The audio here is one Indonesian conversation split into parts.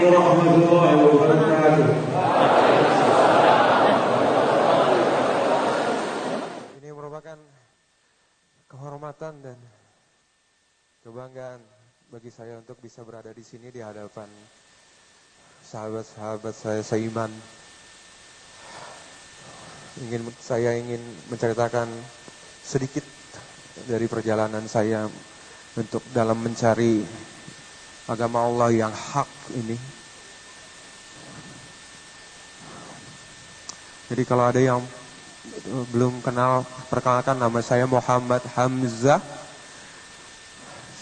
Warahmatullahi wabarakatuh. Ini merupakan kehormatan dan kebanggaan bagi saya untuk bisa berada di sini di hadapan sahabat-sahabat saya seiman. Saya ingin menceritakan sedikit dari perjalanan saya untuk dalam mencari agama Allah yang hak ini. Jadi kalau ada yang belum kenal, perkenalkan, nama saya Muhammad Hamzah.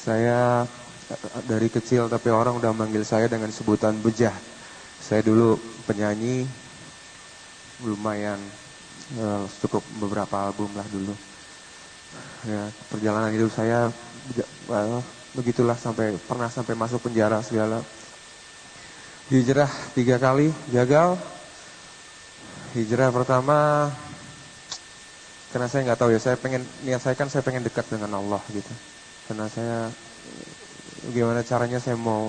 Saya dari kecil tapi orang udah manggil saya dengan sebutan Bejah. Saya dulu penyanyi, lumayan cukup beberapa album lah dulu. Ya, perjalanan hidup saya begitulah pernah sampai masuk penjara segala. Hijrah 3 kali gagal. Hijrah pertama karena saya nggak tahu ya, saya pengen dekat dengan Allah gitu. Karena saya gimana caranya saya mau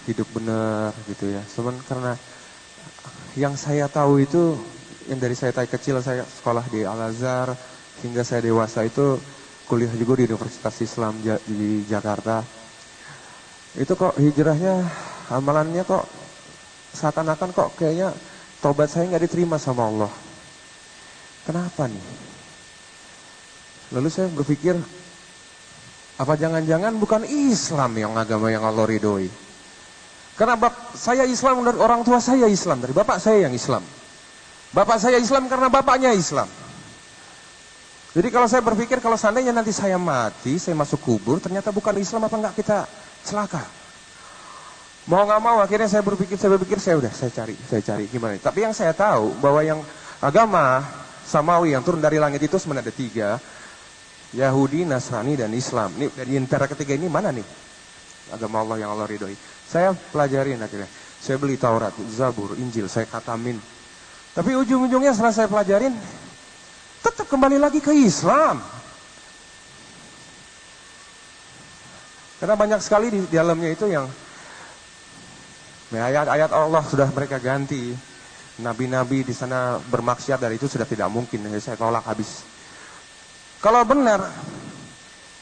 hidup benar gitu ya. Cuman karena yang saya tahu itu, yang dari saya kecil saya sekolah di Al-Azhar hingga saya dewasa itu kuliah juga di Universitas Islam di Jakarta. Itu kok hijrahnya, amalannya kok seakan-akan kok kayaknya tobat saya nggak diterima sama Allah. Kenapa nih? Lalu saya berpikir, apa jangan-jangan bukan Islam yang agama yang Allah ridhoi? Karena saya Islam dari orang tua saya Islam, dari bapak saya yang Islam. Bapak saya Islam karena bapaknya Islam. Jadi kalau saya berpikir, kalau seandainya nanti saya mati, saya masuk kubur, ternyata bukan Islam, apa enggak kita celaka? Mau nggak mau akhirnya saya berpikir saya cari gimana. Tapi yang saya tahu bahwa yang agama Samawi yang turun dari langit itu sebenarnya ada 3, Yahudi, Nasrani, dan Islam. Ini dari antara ketiga ini mana nih agama Allah yang Allah ridhoi? Saya pelajarin akhirnya. Saya beli Taurat, Zabur, Injil, saya khatamin. Tapi ujung-ujungnya setelah saya pelajarin, tetap kembali lagi ke Islam. Karena banyak sekali di dalamnya itu yang ayat-ayat Allah sudah mereka ganti. Nabi-nabi di sana bermaksiat, dari itu sudah tidak mungkin. Saya tolak habis. Kalau benar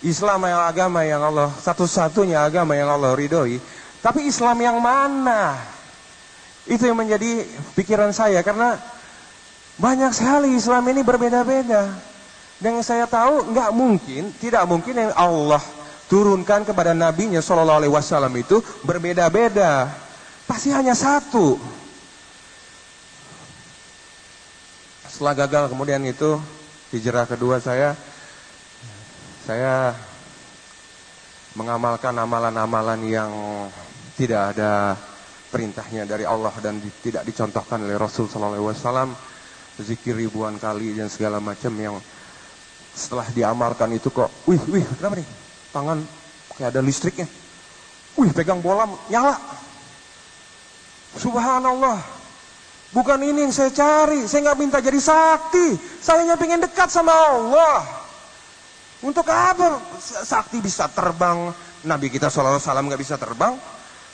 Islam yang agama yang Allah, satu-satunya agama yang Allah ridhoi, tapi Islam yang mana? Itu yang menjadi pikiran saya, karena banyak sekali Islam ini berbeda-beda. Dan yang saya tahu tidak mungkin yang Allah turunkan kepada nabinya sallallahu alaihi wasallam itu berbeda-beda. Pasti hanya satu. Setelah gagal kemudian itu hijrah kedua saya mengamalkan amalan-amalan yang tidak ada perintahnya dari Allah dan tidak dicontohkan oleh Rasul sallallahu alaihi wasallam. Zikir ribuan kali dan segala macam yang setelah diamalkan itu kok, wih, kenapa nih? Tangan kayak ada listriknya. Wih, pegang bola nyala. Subhanallah. Bukan ini yang saya cari. Saya nggak minta jadi sakti. Saya hanya pengen dekat sama Allah. Untuk apa sakti bisa terbang? Nabi kita sallallahu alaihi wasallam nggak bisa terbang.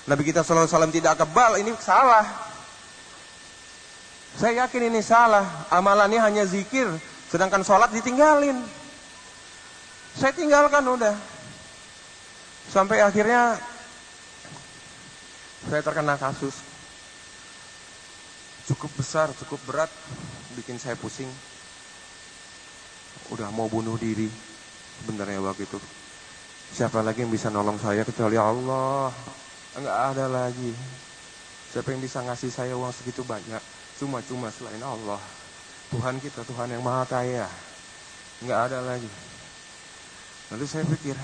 Nabi kita sallallahu alaihi wasallam tidak kebal. Ini salah. Saya yakin ini salah. Amalannya hanya zikir, sedangkan sholat ditinggalin. Saya tinggalkan udah. Sampai akhirnya saya terkena kasus cukup besar, cukup berat, bikin saya pusing. Udah mau bunuh diri sebenarnya waktu itu. Siapa lagi yang bisa nolong saya kecuali Allah? Enggak ada lagi. Siapa yang bisa ngasih saya uang segitu banyak? Cuma selain Allah. Tuhan kita, Tuhan yang maha kaya. Enggak ada lagi. Lalu saya pikir,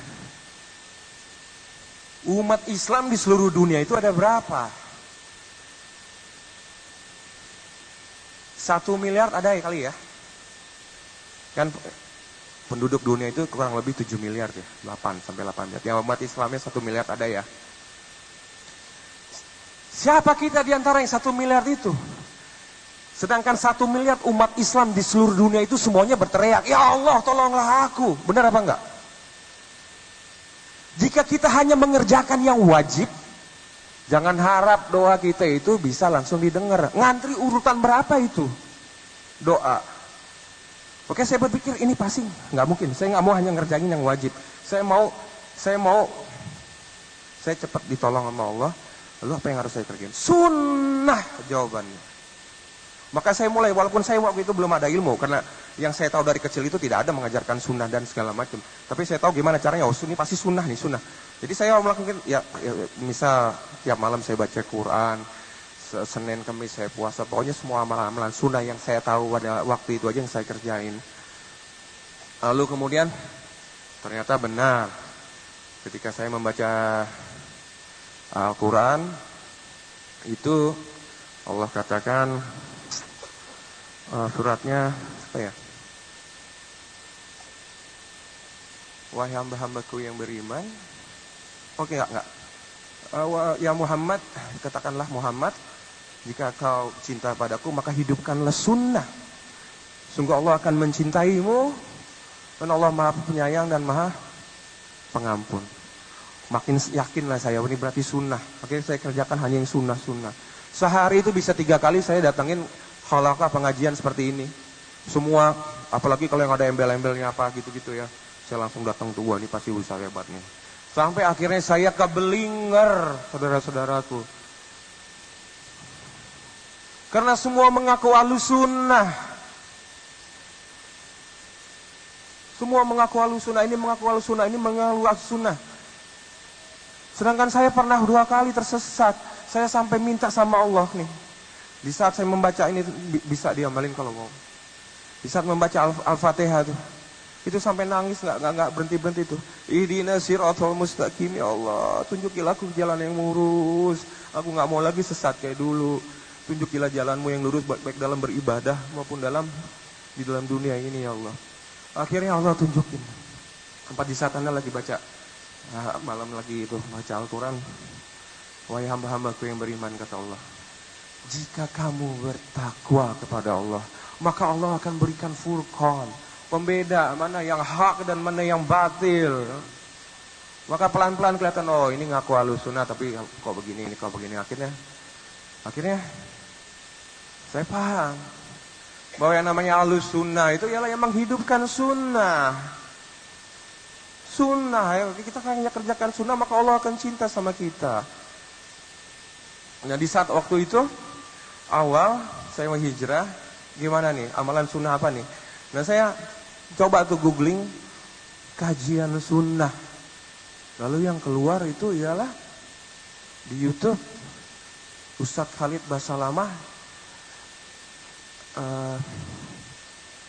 umat Islam di seluruh dunia itu ada berapa? 1 miliar ada ya kali ya? Kan penduduk dunia itu kurang lebih 7 miliar ya, 8 sampai 8 miliar. Yang umat Islamnya 1 miliar ada ya. Siapa kita di antara yang 1 miliar itu? Sedangkan 1 miliar umat Islam di seluruh dunia itu semuanya berteriak, ya Allah tolonglah aku. Benar apa enggak? Jika kita hanya mengerjakan yang wajib, Jangan harap doa kita itu bisa langsung didengar. Ngantri urutan berapa itu doa? Oke, saya berpikir ini pasti nggak mungkin. Saya nggak mau hanya ngerjain yang wajib. Saya cepat ditolong sama Allah. Lalu apa yang harus saya kerjain? Sunnah jawabannya. Maka saya mulai, walaupun saya waktu itu belum ada ilmu, karena yang saya tahu dari kecil itu tidak ada mengajarkan sunnah dan segala macam. Tapi saya tahu gimana caranya, ini pasti sunnah nih, sunnah. Jadi saya melakukan, misal tiap malam saya baca Quran, Senin Kamis saya puasa, pokoknya semua amalan-amalan sunnah yang saya tahu pada waktu itu aja yang saya kerjain. Lalu kemudian, ternyata benar, ketika saya membaca Al-Quran, itu Allah katakan, suratnya apa ya? Wahai hamba-hambaku yang beriman. Oke, enggak. Ya Muhammad, katakanlah Muhammad, jika kau cinta padaku maka hidupkanlah sunnah. Sungguh Allah akan mencintaimu, dan Allah Maha Penyayang dan Maha Pengampun. Makin yakinlah saya, ini berarti sunnah. Oke, saya kerjakan hanya yang sunnah-sunnah. Sehari itu bisa 3 kali saya datangin halaqah pengajian seperti ini. Semua, apalagi kalau yang ada embel-embelnya apa gitu-gitu ya. Saya langsung datang tuh, wah ini pasti usaha hebat nih. Sampai akhirnya saya kebelinger, saudara-saudaraku. Karena semua mengaku ahlussunnah. Semua mengaku ahlussunnah, ini mengaku ahlussunnah, ini mengaku ahlussunnah. Sedangkan saya pernah 2 kali tersesat. Saya sampai minta sama Allah nih. Di saat saya membaca ini bisa diamalin kalau mau. Di saat membaca Al-Fatihah itu sampai nangis nggak berhenti tuh. Ihdinas siratal mustaqim, ya Allah, tunjukilah aku jalan yang lurus. Aku nggak mau lagi sesat kayak dulu. Tunjukilah jalanmu yang lurus baik dalam beribadah maupun di dalam dunia ini, ya Allah. Akhirnya Allah tunjukin. Tempat di saat Anda lagi baca malam lagi itu baca Al-Quran. Wahai hamba-hambaku yang beriman, kata Allah, jika kamu bertakwa kepada Allah, maka Allah akan berikan furqan, pembeda mana yang hak dan mana yang batil. Maka pelan-pelan kelihatan, oh ini ngaku ahlussunnah tapi kok begini, ini kok begini. Akhirnya saya paham bahwa yang namanya ahlussunnah itu ialah yang menghidupkan sunnah. Sunnah, ya, kita hanya kerjakan sunnah maka Allah akan cinta sama kita. Nah di saat waktu itu awal saya mau hijrah, gimana nih amalan sunnah apa nih? Nah saya coba tuh googling kajian sunnah. Lalu yang keluar itu ialah di YouTube Ustadz Khalid Basalamah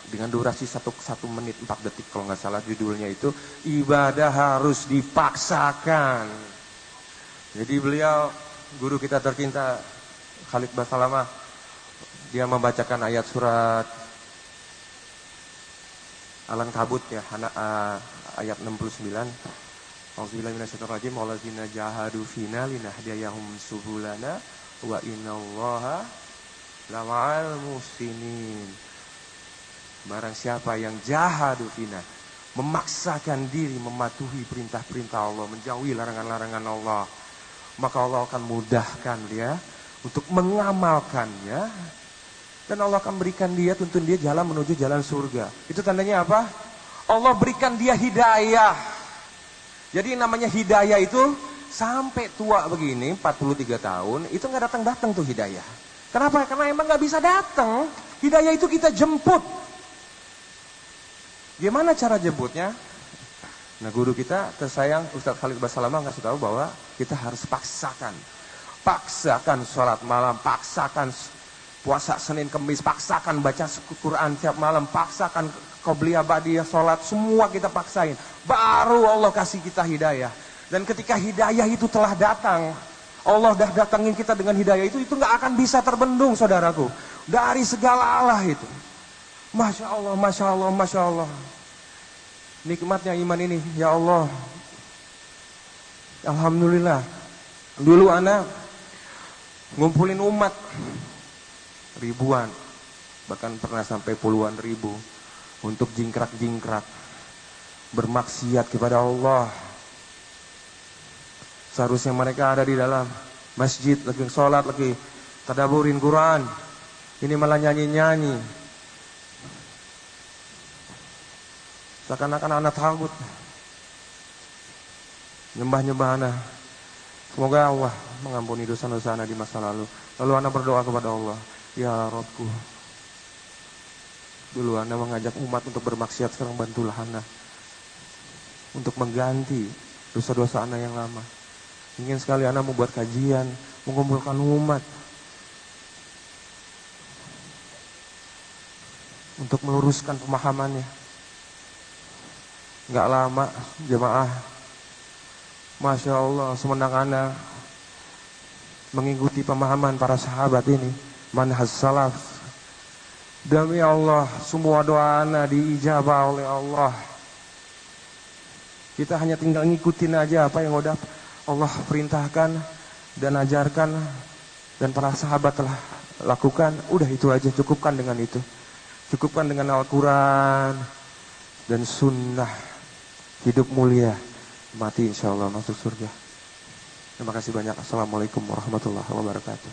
dengan durasi 1 menit 4 detik kalau nggak salah, judulnya itu ibadah harus dipaksakan. Jadi beliau guru kita tercinta Khalid Basalamah, dia membacakan ayat surat Al-Ankabut ya, ayat 69. Auzubillahi minasyaitonirrajim, wallazina jahadu fina linahdiyahum subulana wa innallaha lama'al muhsinin. Barang siapa yang jahadu fina, memaksakan diri mematuhi perintah-perintah Allah, menjauhi larangan-larangan Allah, maka Allah akan mudahkan dia untuk mengamalkannya, dan Allah akan berikan dia, tuntun dia jalan menuju jalan surga. Itu tandanya apa? Allah berikan dia hidayah. Jadi namanya hidayah itu sampai tua begini 43 tahun itu nggak datang tuh hidayah. Kenapa? Karena emang nggak bisa datang. Hidayah itu kita jemput. Gimana cara jemputnya? Nah guru kita tersayang Ustadz Khalid Basalamah ngasih tahu bahwa kita harus paksakan sholat malam, paksakan puasa Senin Kamis, paksakan baca Quran tiap malam, paksakan qobliyah ba'diyah sholat, semua kita paksain. Baru Allah kasih kita hidayah. Dan ketika hidayah itu telah datang, Allah dah datangin kita dengan hidayah itu nggak akan bisa terbendung, saudaraku, dari segala Allah itu. Masya Allah, Masya Allah, Masya Allah. Nikmatnya iman ini, ya Allah. Alhamdulillah. Dulu anak ngumpulin umat ribuan, bahkan pernah sampai puluhan ribu untuk jingkrak-jingkrak bermaksiat kepada Allah. Seharusnya mereka ada di dalam masjid, lagi sholat, lagi tadaburin Quran. Ini malah nyanyi-nyanyi. Seakan-akan anak takut. Nyembah-nyembah anak. Semoga Allah mengampuni dosa-dosa anak di masa lalu. Lalu anak berdoa kepada Allah, ya Rabbku, dulu anak mengajak umat untuk bermaksiat, sekarang bantulah anak untuk mengganti dosa-dosa anak yang lama. Ingin sekali anak membuat kajian, mengumpulkan umat untuk meluruskan pemahamannya. Nggak lama jemaah, Masya Allah, semenang anak mengikuti pemahaman para sahabat ini, manhaj salaf. Demi Allah, semua doa anak diijabah oleh Allah. Kita hanya tinggal ngikutin aja apa yang udah Allah perintahkan dan ajarkan dan para sahabat telah lakukan. Udah itu aja, cukupkan dengan itu. Cukupkan dengan Al-Quran dan sunnah. Hidup mulia, mati insya Allah masuk surga. Terima kasih banyak. Assalamualaikum warahmatullahi wabarakatuh.